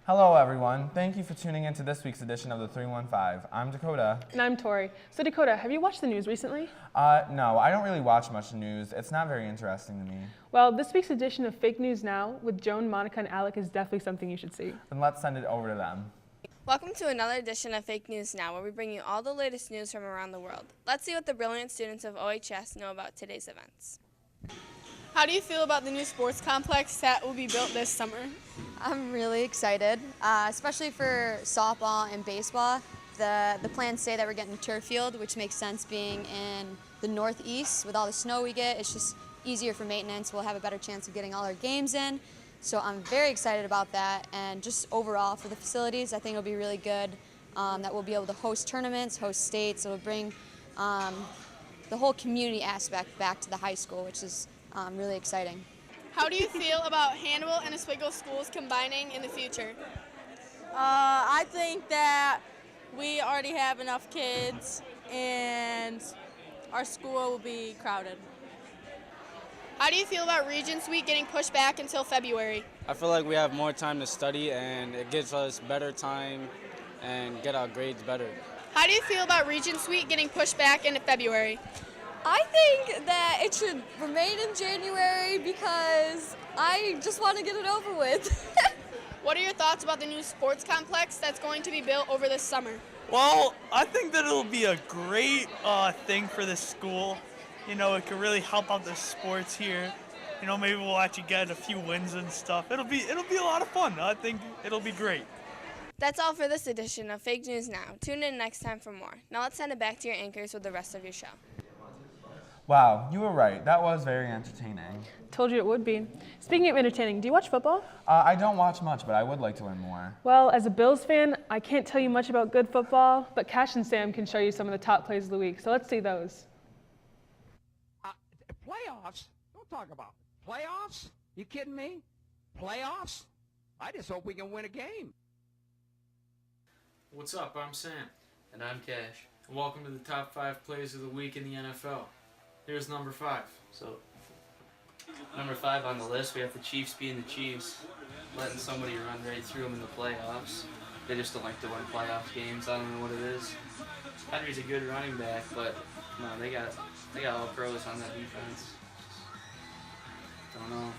Hello, everyone. Thank you for tuning in to this week's edition of the 315. I'm Dakota. And I'm Tori. So Dakota, have you watched the news recently? No, I don't really watch much news. It's not very interesting to me. Well, this week's edition of Fake News Now with Joan, Monica, and Alec is definitely something you should see. Then let's send it over to them. Welcome to another edition of Fake News Now, where we bring you all the latest news from around the world. Let's see what the brilliant students of OHS know about today's events. How do you feel about the new sports complex that will be built this summer? I'm really excited, especially for softball and baseball. The plans say that we're getting a turf field, which makes sense being in the northeast. With all the snow we get, it's just easier for maintenance. We'll have a better chance of getting all our games in. So I'm very excited about that, and just overall for the facilities, I think it'll be really good that we'll be able to host tournaments, host states. It'll bring the whole community aspect back to the high school, which is really exciting. How do you feel about Hannibal and Oswego schools combining in the future? I think that we already have enough kids and our school will be crowded. How do you feel about Regents Week getting pushed back until February? I feel like we have more time to study and it gives us better time and get our grades better. How do you feel about Regents Week getting pushed back into February? I think that it should remain in January because I just want to get it over with. What are your thoughts about the new sports complex that's going to be built over this summer? Well, I think that it'll be a great thing for the school. You know, it could really help out the sports here. You know, maybe we'll actually get a few wins and stuff. It'll be a lot of fun. I think it'll be great. That's all for this edition of Fake News Now. Tune in next time for more. Now let's send it back to your anchors with the rest of your show. Wow, you were right. That was very entertaining. Told you it would be. Speaking of entertaining, do you watch football? I don't watch much, but I would like to learn more. Well, as a Bills fan, I can't tell you much about good football, but Cash and Sam can show you some of the top plays of the week. So let's see those. Playoffs? Don't talk about playoffs. You kidding me? Playoffs? I just hope we can win a game. What's up? I'm Sam. And I'm Cash. And welcome to the top 5 plays of the week in the NFL. Here's number 5. So, number 5 on the list, we have the Chiefs being the Chiefs, letting somebody run right through them in the playoffs. They just don't like to win playoff games. I don't know what it is. Henry's a good running back, but no, they got all pros on that defense. Don't know.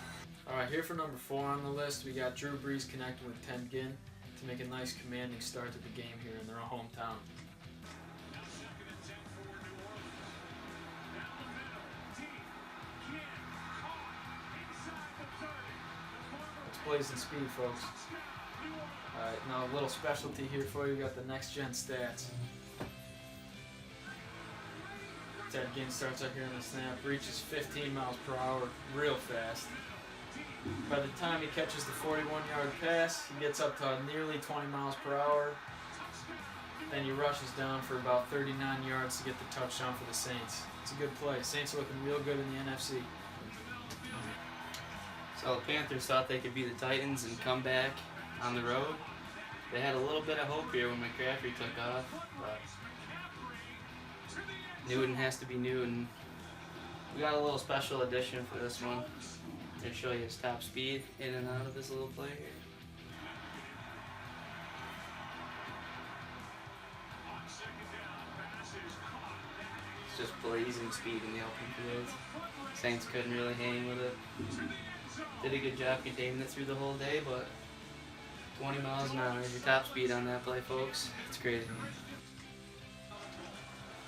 Alright, here for number 4 on the list, we got Drew Brees connecting with Ted Ginn to make a nice commanding start to the game here in their hometown. It's blazing speed, folks. Alright, now a little specialty here for you. We got the next gen stats. Ted Ginn starts out here in the snap, reaches 15 miles per hour real fast. By the time he catches the 41-yard pass, he gets up to nearly 20 miles per hour. Then he rushes down for about 39 yards to get the touchdown for the Saints. It's a good play. Saints are looking real good in the NFC. So the Panthers thought they could be the Titans and come back on the road. They had a little bit of hope here when McCaffrey took off, but Newton has to be Newton. We got a little special edition for this one. Gonna show you his top speed in and out of this little play here. It's just blazing speed in the open field. Saints couldn't really hang with it. Did a good job containing it through the whole day, but 20 miles an hour is your top speed on that play, folks. It's crazy.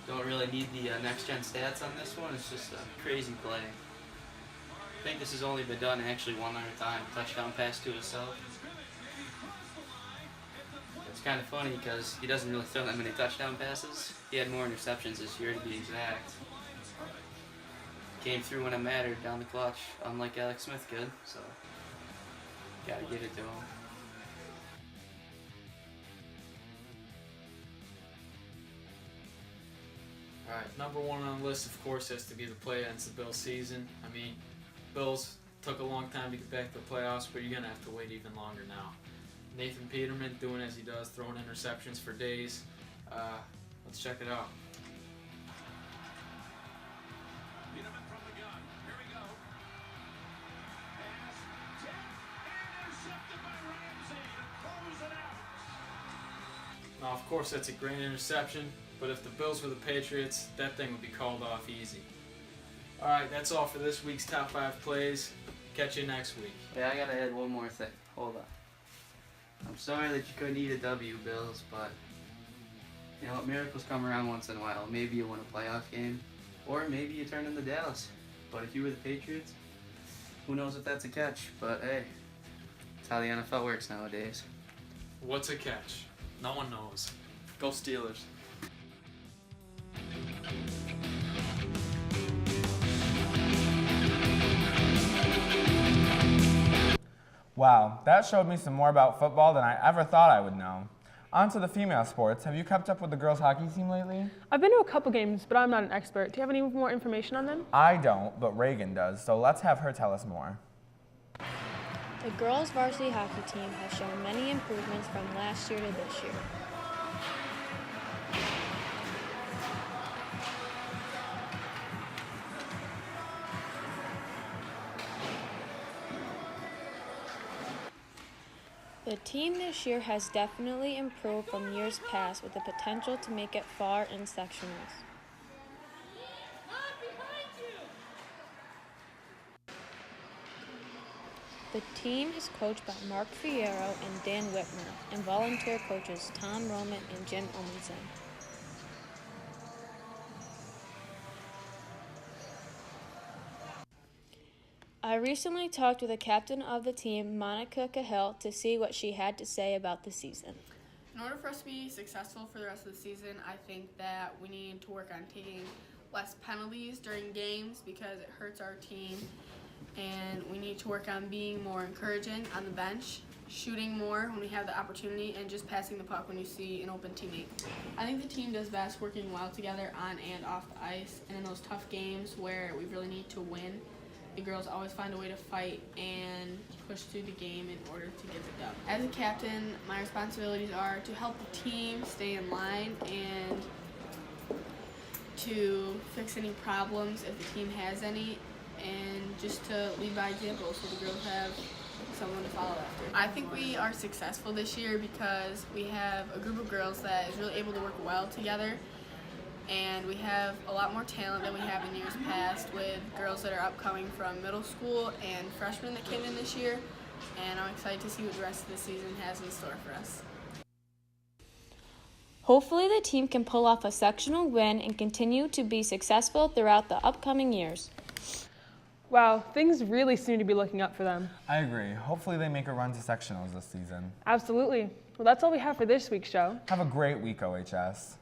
Don't really need the next-gen stats on this one. It's just a crazy play. I think this has only been done actually one other time. Touchdown pass to himself. It's kind of funny because he doesn't really throw that many touchdown passes. He had more interceptions this year to be exact. Came through when it mattered down the clutch, unlike Alex Smith could. So, gotta give it to him. Alright, number 1 on the list, of course, has to be the play that ends the Bills season. I mean, Bills took a long time to get back to the playoffs, but you're going to have to wait even longer now. Nathan Peterman doing as he does, throwing interceptions for days. Let's check it out. Now, of course, that's a great interception, but if the Bills were the Patriots, that thing would be called off easy. All right, that's all for this week's Top 5 Plays. Catch you next week. Yeah, I gotta add one more thing. Hold on. I'm sorry that you couldn't eat a W, Bills, but you know what? Miracles come around once in a while. Maybe you win a playoff game, or maybe you turn into Dallas. But if you were the Patriots, who knows if that's a catch? But hey, that's how the NFL works nowadays. What's a catch? No one knows. Go Steelers. Wow, that showed me some more about football than I ever thought I would know. On to the female sports. Have you kept up with the girls' hockey team lately? I've been to a couple games, but I'm not an expert. Do you have any more information on them? I don't, but Reagan does, so let's have her tell us more. The girls' varsity hockey team has shown many improvements from last year to this year. The team this year has definitely improved from years past with the potential to make it far in sectionals. The team is coached by Mark Fierro and Dan Whitmer, and volunteer coaches Tom Roman and Jim Omenson. I recently talked with the captain of the team, Monica Cahill, to see what she had to say about the season. In order for us to be successful for the rest of the season, I think that we need to work on taking less penalties during games because it hurts our team. And we need to work on being more encouraging on the bench, shooting more when we have the opportunity, and just passing the puck when you see an open teammate. I think the team does best working well together on and off the ice, and in those tough games where we really need to win, the girls always find a way to fight and push through the game in order to get the dub. As a captain, my responsibilities are to help the team stay in line and to fix any problems if the team has any, and just to lead by example so the girls have someone to follow after. I think we are successful this year because we have a group of girls that is really able to work well together, and we have a lot more talent than we have in years past with girls that are upcoming from middle school and freshmen that came in this year, and I'm excited to see what the rest of the season has in store for us. Hopefully the team can pull off a sectional win and continue to be successful throughout the upcoming years. Wow, things really seem to be looking up for them. I agree. Hopefully they make a run to sectionals this season. Absolutely. Well, that's all we have for this week's show. Have a great week, OHS.